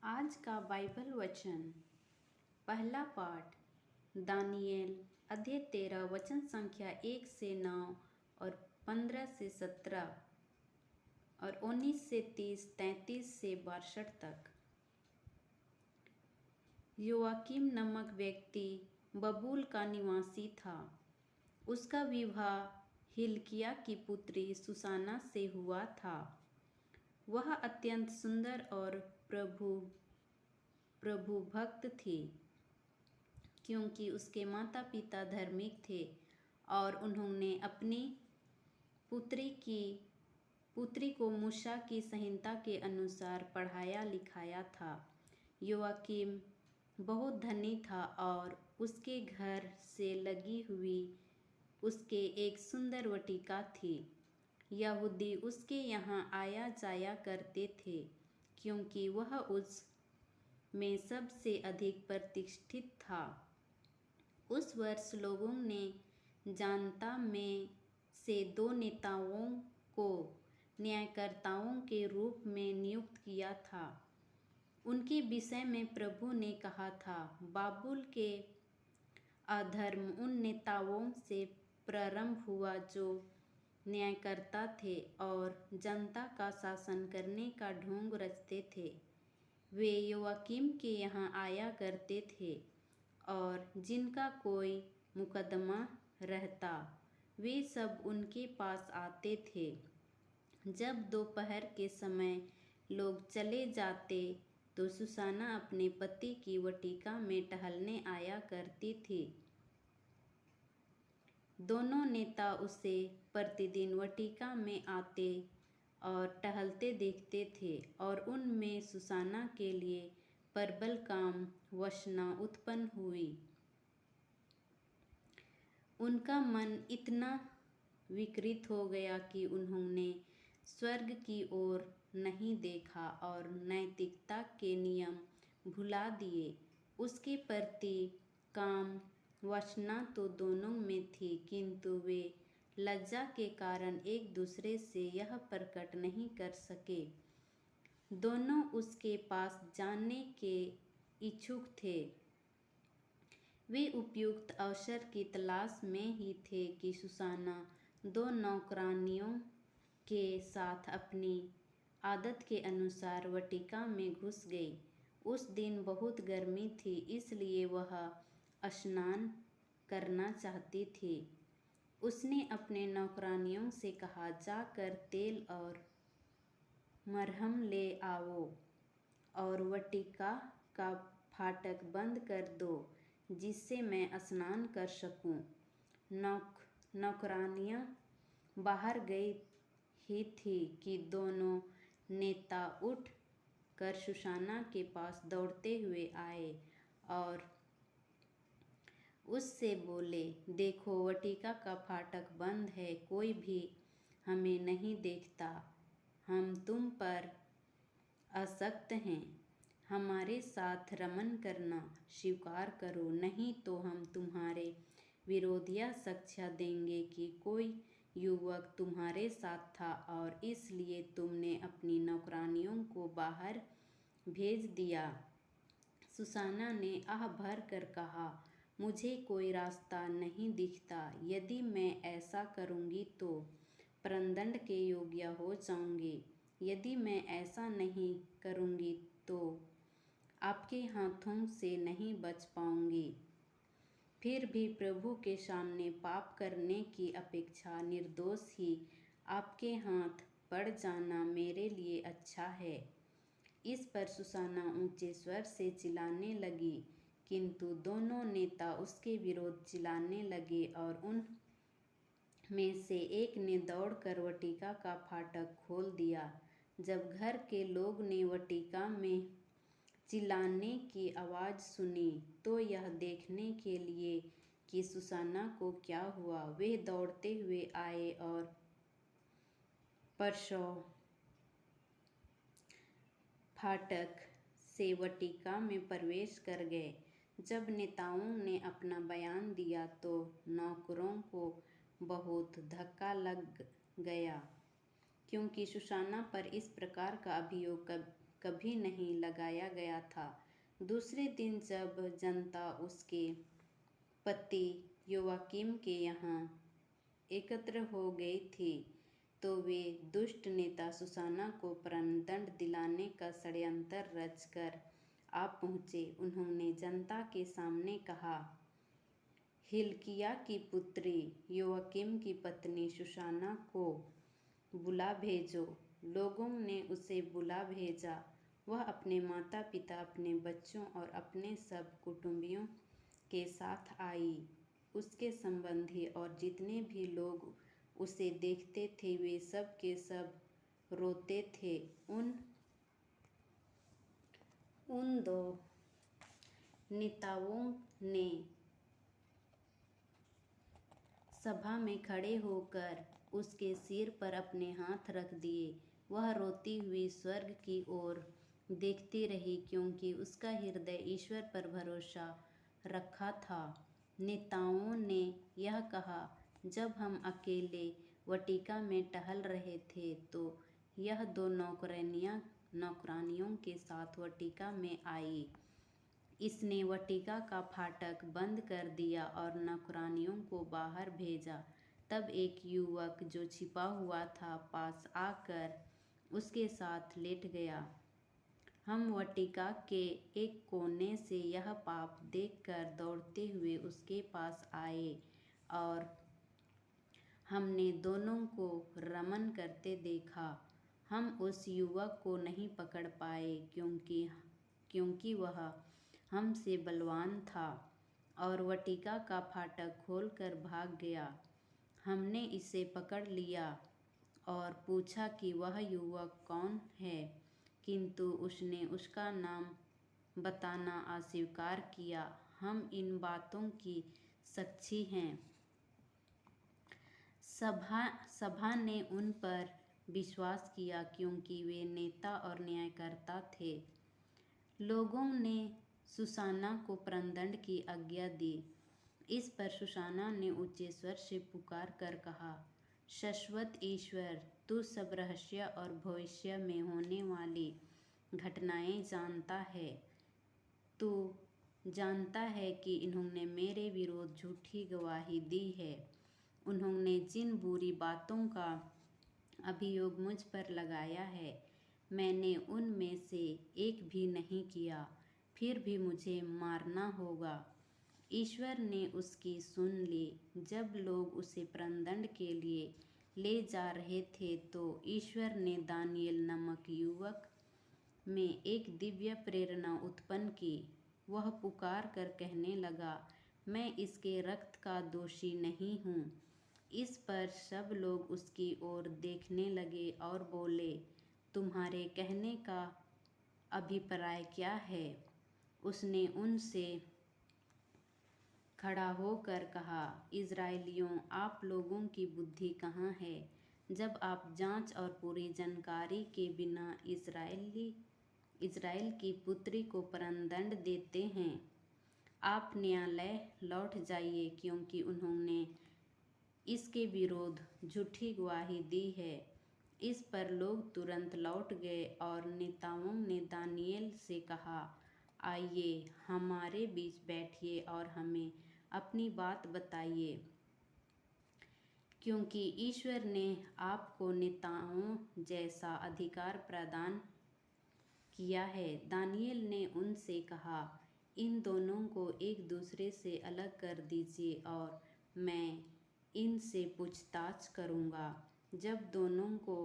आज का बाइबल वचन। पहला पाठ दानियेल अध्याय 13 वचन संख्या 1 से 9 और 15 से 17 और 19 से 30, 33 से 62 तक। योआकीम नामक व्यक्ति बबूल का निवासी था। उसका विवाह हिल्किया की पुत्री सुसाना से हुआ था। वह अत्यंत सुंदर और प्रभु भक्त थी, क्योंकि उसके माता पिता धार्मिक थे और उन्होंने अपनी पुत्री को मूसा की संहिता के अनुसार पढ़ाया लिखाया था। योआकीम बहुत धनी था और उसके घर से लगी हुई उसके एक सुंदर वाटिका थी। यहूदी उसके यहाँ आया जाया करते थे, क्योंकि वह उस में सबसे अधिक प्रतिष्ठित था। उस वर्ष लोगों ने जनता में से 2 नेताओं को न्यायकर्ताओं के रूप में नियुक्त किया था। उनके विषय में प्रभु ने कहा था, बाबुल के अधर्म उन नेताओं से प्रारंभ हुआ जो न्यायकर्ता थे और जनता का शासन करने का ढोंग रचते थे। वे योआकीम के यहाँ आया करते थे और जिनका कोई मुकदमा रहता, वे सब उनके पास आते थे। जब दोपहर के समय लोग चले जाते तो सुसाना अपने पति की वाटिका में टहलने आया करती थी। दोनों नेता उसे प्रतिदिन वाटिका में आते और टहलते देखते थे और उनमें सुसाना के लिए प्रबल काम वासना उत्पन्न हुई। उनका मन इतना विकृत हो गया कि उन्होंने स्वर्ग की ओर नहीं देखा और नैतिकता के नियम भुला दिए। उसके प्रति काम वासना तो दोनों में थी, किंतु वे लज्जा के कारण एक दूसरे से यह प्रकट नहीं कर सके। दोनों उसके पास जाने के इच्छुक थे। वे उपयुक्त अवसर की तलाश में ही थे कि सुसाना 2 नौकरानियों के साथ अपनी आदत के अनुसार वाटिका में घुस गई। उस दिन बहुत गर्मी थी, इसलिए वह स्नान करना चाहती थी। उसने अपने नौकरानियों से कहा, जाकर तेल और मरहम ले आओ और वाटिका का फाटक बंद कर दो, जिससे मैं स्नान कर सकूं। नौकरानियां बाहर गई ही थी कि दोनों नेता उठ कर सुसाना के पास दौड़ते हुए आए और उससे बोले, देखो, वाटिका का फाटक बंद है, कोई भी हमें नहीं देखता। हम तुम पर आसक्त हैं। हमारे साथ रमन करना स्वीकार करो, नहीं तो हम तुम्हारे विरुद्ध यह साक्ष्य देंगे कि कोई युवक तुम्हारे साथ था और इसलिए तुमने अपनी नौकरानियों को बाहर भेज दिया। सुसाना ने आह भर कर कहा, मुझे कोई रास्ता नहीं दिखता। यदि मैं ऐसा करूंगी तो प्राणदंड के योग्य हो जाऊंगी। यदि मैं ऐसा नहीं करूंगी तो आपके हाथों से नहीं बच पाऊंगी। फिर भी प्रभु के सामने पाप करने की अपेक्षा निर्दोष ही आपके हाथ पड़ जाना मेरे लिए अच्छा है। इस पर सुसाना ऊंचे स्वर से चिल्लाने लगी, किंतु दोनों नेता उसके विरुद्ध चिल्लाने लगे और उन में से एक ने दौड़कर वाटिका का फाटक खोल दिया। जब घर के लोग ने वाटिका में चिल्लाने की आवाज़ सुनी तो यह देखने के लिए कि सुसाना को क्या हुआ, वे दौड़ते हुए आए और परसों फाटक से वाटिका में प्रवेश कर गए। जब नेताओं ने अपना बयान दिया तो नौकरों को बहुत धक्का लग गया, क्योंकि सुसाना पर इस प्रकार का अभियोग कभी नहीं लगाया गया था। दूसरे दिन जब जनता उसके पति योआकीम के यहाँ एकत्र हो गई थी, तो वे दुष्ट नेता सुसाना को प्राणदंड दिलाने का षड्यंत्र रचकर आ पहुँचे। उन्होंने जनता के सामने कहा, हिल्किय्याह की पुत्री योआकीम की पत्नी सुसाना को बुला भेजो। लोगों ने उसे बुला भेजा। वह अपने माता पिता, अपने बच्चों और अपने सब कुटुंबियों के साथ आई। उसके संबंधी और जितने भी लोग उसे देखते थे वे सब के सब रोते थे। उन दो नेताओं ने सभा में खड़े होकर उसके सिर पर अपने हाथ रख दिए। वह रोती हुई स्वर्ग की ओर देखती रही, क्योंकि उसका हृदय ईश्वर पर भरोसा रखा था। नेताओं ने यह कहा, जब हम अकेले वाटिका में टहल रहे थे तो यह दो नौकरानियों के साथ वाटिका में आई। इसने वाटिका का फाटक बंद कर दिया और नौकरानियों को बाहर भेजा। तब एक युवक जो छिपा हुआ था पास आकर उसके साथ लेट गया। हम वाटिका के एक कोने से यह पाप देखकर दौड़ते हुए उसके पास आए और हमने दोनों को रमन करते देखा। हम उस युवक को नहीं पकड़ पाए, क्योंकि वह हमसे बलवान था और वाटिका का फाटक खोलकर भाग गया। हमने इसे पकड़ लिया और पूछा कि वह युवक कौन है, किंतु उसने उसका नाम बताना अस्वीकार किया। हम इन बातों की साक्षी हैं। सभा ने उन पर विश्वास किया, क्योंकि वे नेता और न्यायकर्ता थे। लोगों ने सुसाना को प्राणदंड की आज्ञा दी। इस पर सुसाना ने ऊंचे स्वर से पुकार कर कहा, शाश्वत ईश्वर, तू सब रहस्य और भविष्य में होने वाली घटनाएं जानता है। तू जानता है कि इन्होंने मेरे विरुद्ध झूठी गवाही दी है। उन्होंने जिन बुरी बातों का अभियोग मुझ पर लगाया है, मैंने उनमें से एक भी नहीं किया। फिर भी मुझे मारना होगा। ईश्वर ने उसकी सुन ली। जब लोग उसे प्राणदंड के लिए ले जा रहे थे, तो ईश्वर ने दानियेल नामक युवक में एक दिव्य प्रेरणा उत्पन्न की। वह पुकार कर कहने लगा, मैं इसके रक्त का दोषी नहीं हूँ। इस पर सब लोग उसकी ओर देखने लगे और बोले, तुम्हारे कहने का अभिप्राय क्या है? उसने उनसे खड़ा होकर कहा, इज़राइलियों, आप लोगों की बुद्धि कहाँ है? जब आप जांच और पूरी जानकारी के बिना इज़राइल की पुत्री को प्राणदंड देते हैं। आप न्यायालय लौट जाइए, क्योंकि उन्होंने इसके विरुद्ध झूठी गवाही दी है। इस पर लोग तुरंत लौट गए और नेताओं ने दानियेल से कहा, आइए हमारे बीच बैठिए और हमें अपनी बात बताइए, क्योंकि ईश्वर ने आपको नेताओं जैसा अधिकार प्रदान किया है। दानियेल ने उनसे कहा, इन दोनों को एक दूसरे से अलग कर दीजिए और मैं इनसे पूछताछ करूँगा। जब दोनों को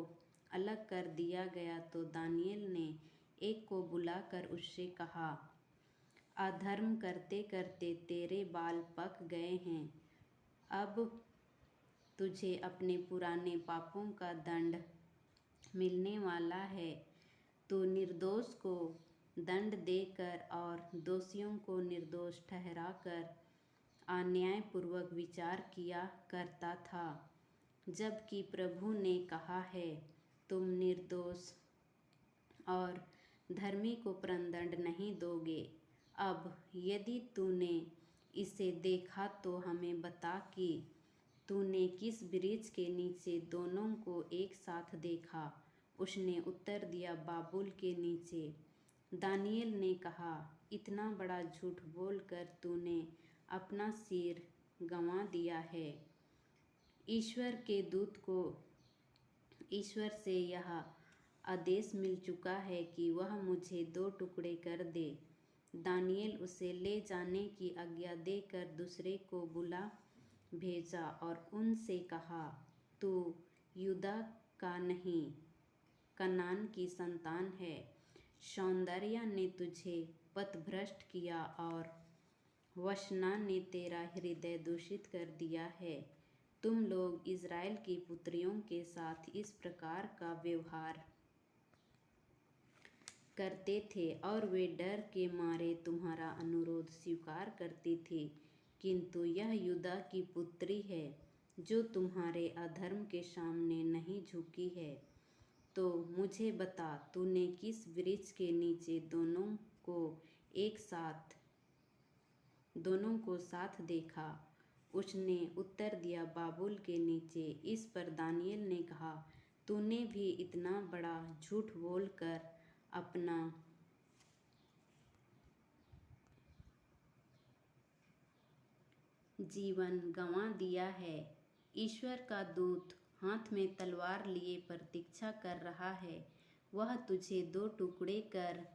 अलग कर दिया गया तो दानियेल ने एक को बुलाकर उससे कहा, अधर्म करते करते तेरे बाल पक गए हैं। अब तुझे अपने पुराने पापों का दंड मिलने वाला है। तू निर्दोष को दंड देकर और दोषियों को निर्दोष ठहराकर अन्यायपूर्वक विचार किया करता था, जबकि प्रभु ने कहा है, तुम निर्दोष और धर्मी को प्राणदंड नहीं दोगे। अब यदि तूने इसे देखा तो हमें बता कि तूने किस वृक्ष के नीचे दोनों को एक साथ देखा। उसने उत्तर दिया, बाबुल के नीचे। दानियल ने कहा, इतना बड़ा झूठ बोलकर तूने अपना सिर गंवा दिया है। ईश्वर के दूत को ईश्वर से यह आदेश मिल चुका है कि वह मुझे 2 टुकड़े कर दे। दानियल उसे ले जाने की आज्ञा देकर दूसरे को बुला भेजा और उनसे कहा, तू यूदा का नहीं, कनान की संतान है। सौंदर्य ने तुझे पथभ्रष्ट किया और वासना ने तेरा हृदय दूषित कर दिया है। तुम लोग इज़राइल की पुत्रियों के साथ इस प्रकार का व्यवहार करते थे और वे डर के मारे तुम्हारा अनुरोध स्वीकार करती थी। किंतु यह यूदा की पुत्री है जो तुम्हारे अधर्म के सामने नहीं झुकी है। तो मुझे बता, तूने किस वृक्ष के नीचे दोनों को साथ देखा? उसने उत्तर दिया, बाबुल के नीचे। इस पर दानियल ने कहा, तूने भी इतना बड़ा झूठ बोलकर अपना जीवन गंवा दिया है। ईश्वर का दूत हाथ में तलवार लिए प्रतीक्षा कर रहा है। वह तुझे 2 टुकड़े कर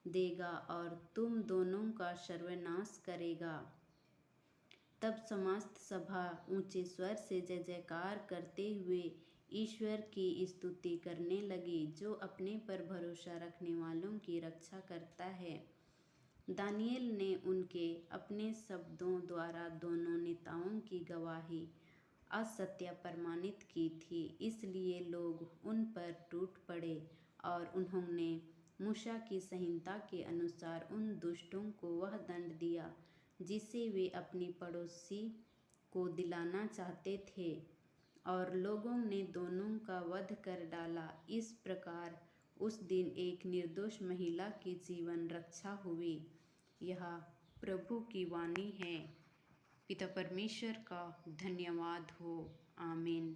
देगा और तुम दोनों का सर्वनाश करेगा। तब समस्त सभा ऊंचे स्वर से जय जयकार करते हुए ईश्वर की स्तुति करने लगी, जो अपने पर भरोसा रखने वालों की रक्षा करता है। दानियल ने उनके अपने शब्दों द्वारा दोनों नेताओं की गवाही असत्य प्रमाणित की थी, इसलिए लोग उन पर टूट पड़े और उन्होंने मूसा की संहिता के अनुसार उन दुष्टों को वह दंड दिया जिसे वे अपनी पड़ोसी को दिलाना चाहते थे, और लोगों ने दोनों का वध कर डाला। इस प्रकार उस दिन एक निर्दोष महिला की जीवन रक्षा हुई। यह प्रभु की वाणी है। पिता परमेश्वर का धन्यवाद हो। आमीन।